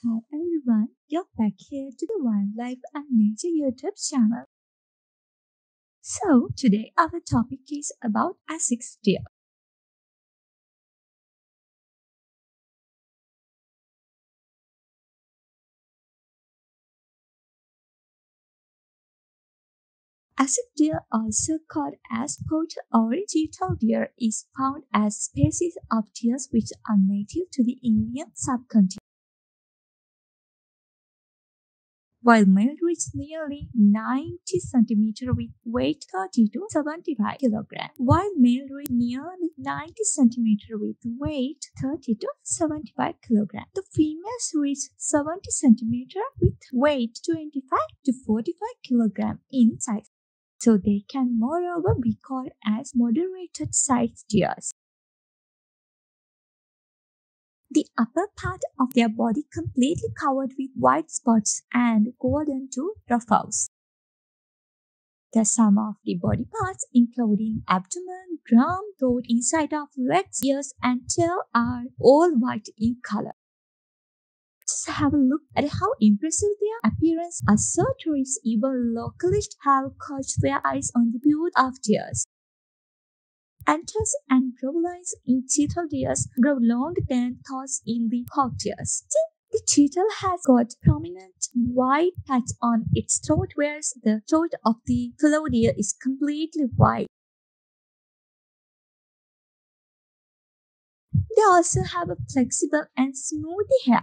Hi everyone, you're back here to the Wildlife and Nature YouTube channel. So, today our topic is about Essex deer. Essex deer, also called as pointer or cheetah deer, is found as a species of deer which are native to the Indian subcontinent. While male reaches nearly 90 cm with weight 30 to 75 kg, while male reaches nearly 90 cm with weight 30 to 75 kg, the females reach 70 cm with weight 25 to 45 kg in size. So they can moreover be called as moderated sized deers. The upper part of their body completely covered with white spots and golden to ruffles. The sum of the body parts, including abdomen, drum, throat, inside of legs, ears, and tail, are all white in color. Just have a look at how impressive their appearance is. So tourists, even localists, have caught their eyes on the beauty of deers. Antlers and jawlines in cheetah deers grow longer than those in the hawk deers. The cheetah has got prominent white patch on its throat, whereas the throat of the fallow deer is completely white. They also have a flexible and smooth hair.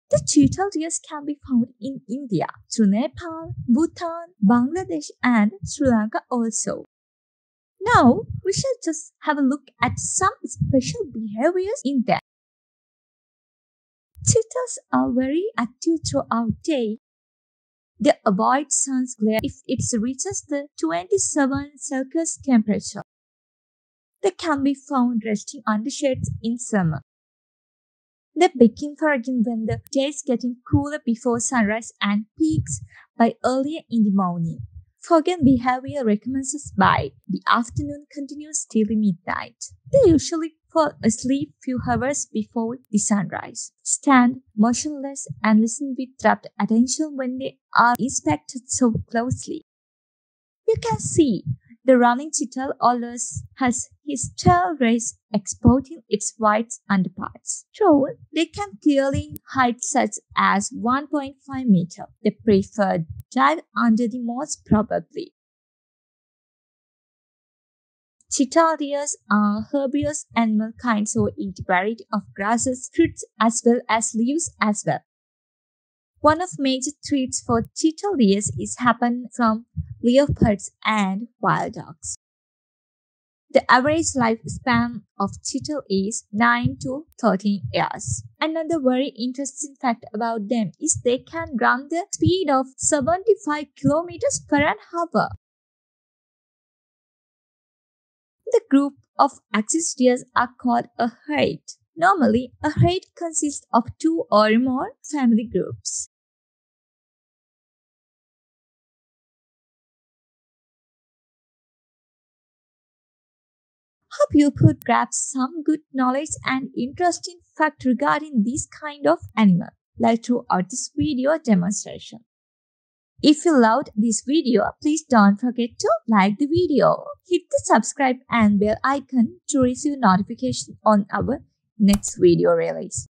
The cheetah deers can be found in India, through Nepal, Bhutan, Bangladesh, and Sri Lanka also. Now, we shall just have a look at some special behaviors in them. Cheetahs are very active throughout the day. They avoid sun's glare if it reaches the 27 Celsius temperature. They can be found resting under shades in summer. They begin foraging when the day is getting cooler before sunrise and peaks by earlier in the morning. Fogging behavior recommences by the afternoon continues till the midnight. They usually fall asleep few hours before the sunrise, stand motionless, and listen with rapt attention when they are inspected so closely. You can see the running cheetah always has his tail raised, exposing its white underparts. Though they can clearly height such as 1.5 meter, they prefer dive under the moss probably. Cheetah deers are herbivorous animal kinds who eat a variety of grasses, fruits as well as leaves as well. One of major threats for cheetah deers is happen from leopards and wild dogs. The average lifespan of cheetah is 9 to 13 years. Another very interesting fact about them is they can run the speed of 75 kilometers per hour. The group of axis deers are called a herd. Normally, a herd consists of 2 or more family groups. Hope you could grab some good knowledge and interesting fact regarding this kind of animal, like throughout this video demonstration. If you loved this video, please don't forget to like the video, hit the subscribe and bell icon to receive notification on our next video release.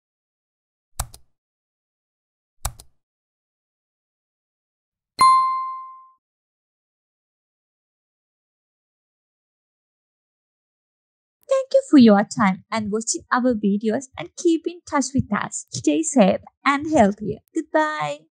Thank you for your time and watching our videos, and keep in touch with us. Stay safe and healthy. Goodbye.